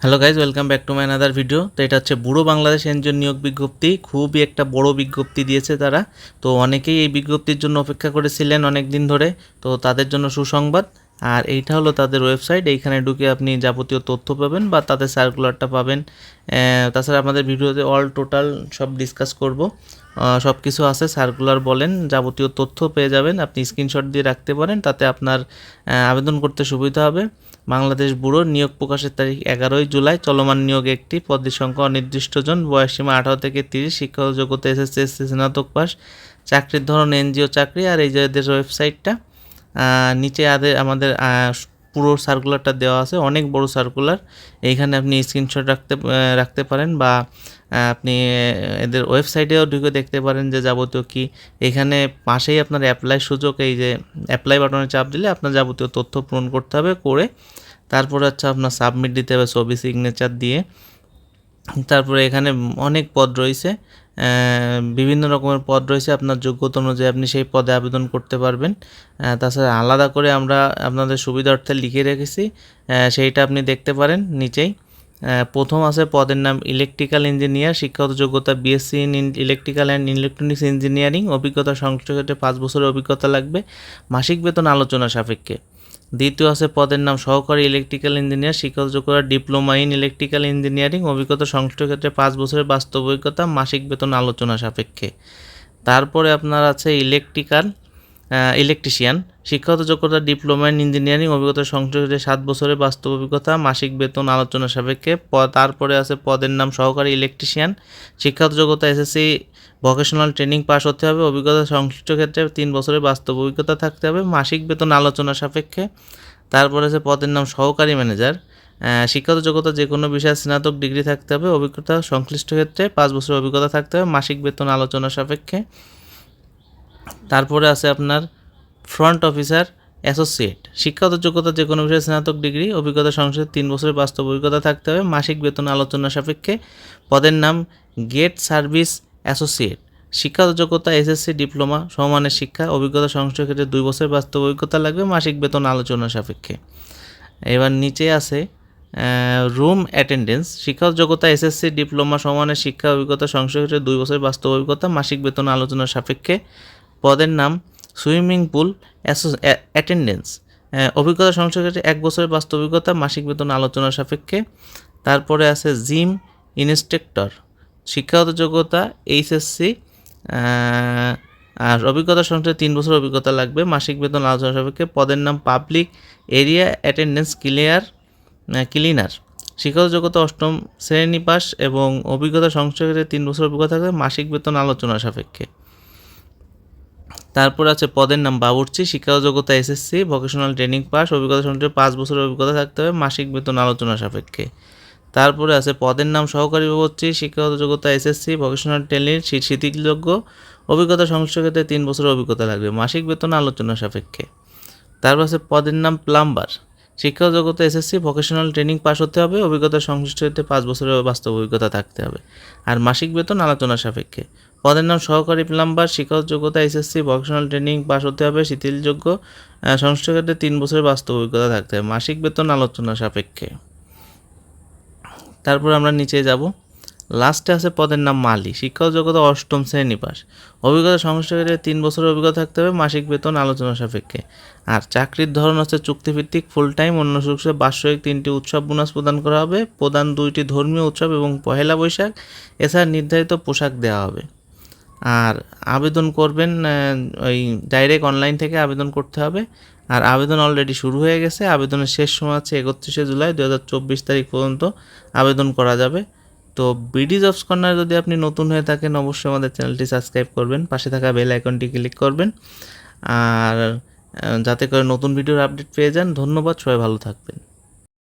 Hello guys, welcome back to my another video. তো এটা হচ্ছে ব্যুরো বাংলাদেশ এনজিও নিয়োগ বিজ্ঞপ্তি। খুবই একটা বড় বিজ্ঞপ্তি দিয়েছে তারা। তো অনেকেই এই বিজ্ঞপ্তির জন্য অপেক্ষা করেছিলেন অনেক দিন ধরে। তো তাদের জন্য সুসংবাদ। আর এইটা হলো তাদের ওয়েবসাইট। এইখানে ঢুকে আপনি যাবতীয় তথ্য পাবেন বা তাদের সার্কুলারটা পাবেন। তাছাড়া আমাদের ভিডিওতে অল টোটাল সব ডিসকাস করব। সব কিছু আছে, সার্কুলার বলেন, যাবতীয় তথ্য পেয়ে যাবেন। আপনি স্ক্রিনশট দিয়ে রাখতে পারেন, তাতে আপনার আবেদন করতে সুবিধা হবে। বাংলাদেশ ব্যুরো, নিয়োগ প্রকাশের তারিখ 11ই জুলাই। চলমান নিয়োগ একটি, পদের সংখ্যা অনির্দিষ্টজন, বয়সসীমা 18 থেকে 30, শিক্ষাগত যোগ্যতা এসএসসি স্নাতক পাস, চাকরির ধরন এনজিও চাকরি। আর এই যে এদের ওয়েবসাইটটা, নিচে আমাদের পুরো সার্কুলারটা দেওয়া আছে, অনেক বড় সার্কুলার। এইখানে আপনি স্ক্রিনশট রাখতে পারেন বা আপনি এদের ওয়েবসাইটেও ঢুকে দেখতে পারেন যে যাবতীয় কি। এখানে পাশেই আপনার অ্যাপ্লাই সুযোগ, এই যে অ্যাপ্লাই বাটনে চাপ দিলে আপনার যাবতীয় তথ্য পূরণ করতে হবে, করে তারপরে হচ্ছে আপনার সাবমিট দিতে হবে ছবি সিগনেচার দিয়ে। তারপরে এখানে অনেক পদ রয়েছে, বিভিন্ন রকমের পদ রয়েছে। আপনার যোগ্যতা অনুযায়ী আপনি সেই পদে আবেদন করতে পারবেন। তাছাড়া আলাদা করে আমরা আপনাদের সুবিধার্থে লিখে রেখেছি, সেইটা আপনি দেখতে পারেন নিচেই। প্রথম আছে পদের নাম ইলেকট্রিক্যাল ইঞ্জিনিয়ার, শিক্ষাগত যোগ্যতা BSc in electrical and electronics engineering, অভিজ্ঞতা সংশ্লিষ্ট ক্ষেত্রে 5 বছরের অভিজ্ঞতা লাগবে, মাসিক বেতন আলোচনা সাপেক্ষে। দ্বিতীয় আছে পদের নাম সহকারী ইলেকট্রিক্যাল ইঞ্জিনিয়ার, শিক্ষাগত যোগ্যতা ডিপ্লোমা ইন ইলেকট্রিক্যাল ইঞ্জিনিয়ারিং, অভিজ্ঞতা সংশ্লিষ্ট ক্ষেত্রে 5 বছরের বাস্তব অভিজ্ঞতা, মাসিক বেতন আলোচনা সাপেক্ষে। তারপরে আপনার আছে ইলেকট্রিশিয়ান, শিক্ষাগত যোগ্যতা ডিপ্লোমা ইন ইঞ্জিনিয়ারিং, অভিজ্ঞতা সংশ্লিষ্ট ক্ষেত্রে 7 বছরের বাস্তব অভিজ্ঞতা, মাসিক বেতন আলোচনা সাপেক্ষে। তারপরে আছে পদের নাম সহকারী ইলেকট্রিশিয়ান, শিক্ষাগত যোগ্যতা এসএসসি ভোকেশনাল ট্রেনিং পাস হতে হবে, অভিজ্ঞতা সংশ্লিষ্ট ক্ষেত্রে 3 বছরের বাস্তব অভিজ্ঞতা থাকতে হবে, মাসিক বেতন আলোচনা সাপেক্ষে। তারপরে আছে পদের নাম সহকারী ম্যানেজার, শিক্ষাগত যোগ্যতা যে কোনো বিষয়ে স্নাতক ডিগ্রি থাকতে হবে, অভিজ্ঞতা সংশ্লিষ্ট ক্ষেত্রে 5 বছরের অভিজ্ঞতা থাকতে হবে, মাসিক বেতন আলোচনা সাপেক্ষে। তারপরে আছে আপনার ফ্রন্ট অফিসার অ্যাসোসিয়েট, শিক্ষাগত যোগ্যতা যে কোনো বিষয়ে স্নাতক ডিগ্রি, অভিজ্ঞতা সংশ্লিষ্ট 3 বছরের বাস্তব অভিজ্ঞতা থাকতে হবে, মাসিক বেতন আলোচনা সাপেক্ষে। পদের নাম গেট সার্ভিস অ্যাসোসিয়েট, শিক্ষাগত যোগ্যতা এসএসসি ডিপ্লোমা সমমানের শিক্ষা, অভিজ্ঞতা সংশ্লিষ্ট ক্ষেত্রে 2 বছরের বাস্তব অভিজ্ঞতা লাগবে, মাসিক বেতন আলোচনা সাপেক্ষে। এবার নিচে আছে রুম অ্যাটেন্ডেন্স, শিক্ষাগত যোগ্যতা এসএসসি ডিপ্লোমা সমমানের শিক্ষা, অভিজ্ঞতা সংশ্লিষ্ট ক্ষেত্রে 2 বছরের বাস্তব অভিজ্ঞতা, মাসিক বেতন আলোচনা সাপেক্ষে। পদের নাম সুইমিং পুল অ্যাটেন্ডেন্স, অভিজ্ঞতা সংশ্লিষ্ট ক্ষেত্রে 1 বছরের বাস্তব অভিজ্ঞতা, মাসিক বেতন আলোচনা সাপেক্ষে। তারপরে আছে জিম ইনস্ট্রাক্টর, শিক্ষাগত যোগ্যতা এইচএসসি আর অভিজ্ঞতা সংশ্লিষ্ট 3 বছর অভিজ্ঞতা লাগবে, মাসিক বেতন আলোচনা সাপেক্ষে। পদের নাম পাবলিক এরিয়া অ্যাটেন্ডেন্স ক্লিনার, শিক্ষাগত যোগ্যতা 8ম শ্রেণী পাস এবং অভিজ্ঞতা সংশ্লিষ্ট ক্ষেত্রে 3 বছর অভিজ্ঞতা থাকবে, মাসিক বেতন আলোচনা সাপেক্ষে। তারপর আছে পদের নাম বাবুর্চি, শিক্ষাগত যোগ্যতা এসএসসি ভোকেশনাল ট্রেনিং পাস, অভিজ্ঞতা সংশ্লিষ্ট 5 বছরের অভিজ্ঞতা থাকতে হবে, মাসিক বেতন আলোচনা সাপেক্ষে। তারপরে আছে পদের নাম সহকারী বাবুর্চি, শিক্ষাগত যোগ্যতা এসএসসি ভোকেশনাল ট্রেনিং শিথিলযোগ্য, অভিজ্ঞতা সংশ্লিষ্ট ক্ষেত্রে 3 বছরের অভিজ্ঞতা লাগবে, মাসিক বেতন আলোচনা সাপেক্ষে। তারপর আছে পদের নাম প্লাম্বার, শিক্ষাগত যোগ্যতা এসএসসি ভোকেশনাল ট্রেনিং পাস হতে হবে, অভিজ্ঞতা সংশ্লিষ্ট ক্ষেত্রে 5 বছরের বাস্তব অভিজ্ঞতা থাকতে হবে, আর মাসিক বেতন আলোচনা সাপেক্ষে। পদের নাম সহকারী প্লাম্বার, শিক্ষাগত যোগ্যতা এসএসসি ভোকেশনাল ট্রেনিং পাস হতে হবে, শিথিলযোগ্য, সংশ্লিষ্ট ক্ষেত্রে 3 বছরের বাস্তব অভিজ্ঞতা থাকতে হবে, মাসিক বেতন আলোচনা সাপেক্ষে। তারপর আমরা নিচে যাব, লাস্টে আছে পদের নাম মালি, শিক্ষাগত যোগ্যতা 8ম শ্রেণী পাস, অভিজ্ঞতা সংশ্লিষ্ট ক্ষেত্রে 3 বছরের অভিজ্ঞতা থাকতে হবে, মাসিক বেতন আলোচনা সাপেক্ষে। আর চাকরির ধরন হচ্ছে চুক্তিভিত্তিক, ফুল টাইম, অন্য সুযোগে বার্ষিক 3টি উৎসব বোনাস প্রদান করা হবে, প্রধান 2টি ধর্মীয় উৎসব এবং পহেলা বৈশাখ, এছাড়া নির্ধারিত পোশাক দেওয়া হবে। আর আবেদন করবেন ওই ডাইরেক্ট অনলাইন থেকে আবেদন করতে হবে। আর আবেদন অলরেডি শুরু হয়ে গেছে, আবেদনের শেষ সময় হচ্ছে 31শে জুলাই 2024 তারিখ পর্যন্ত আবেদন করা যাবে। তো বিডি জবস কর্নার যদি আপনি নতুন হয়ে থাকেন, অবশ্যই আমাদের চ্যানেলটি সাবস্ক্রাইব করবেন, পাশে থাকা বেল আইকনটি ক্লিক করবেন, আর যাতে করে নতুন ভিডিওর আপডেট পেয়ে যান। ধন্যবাদ, সবাই ভালো থাকবেন।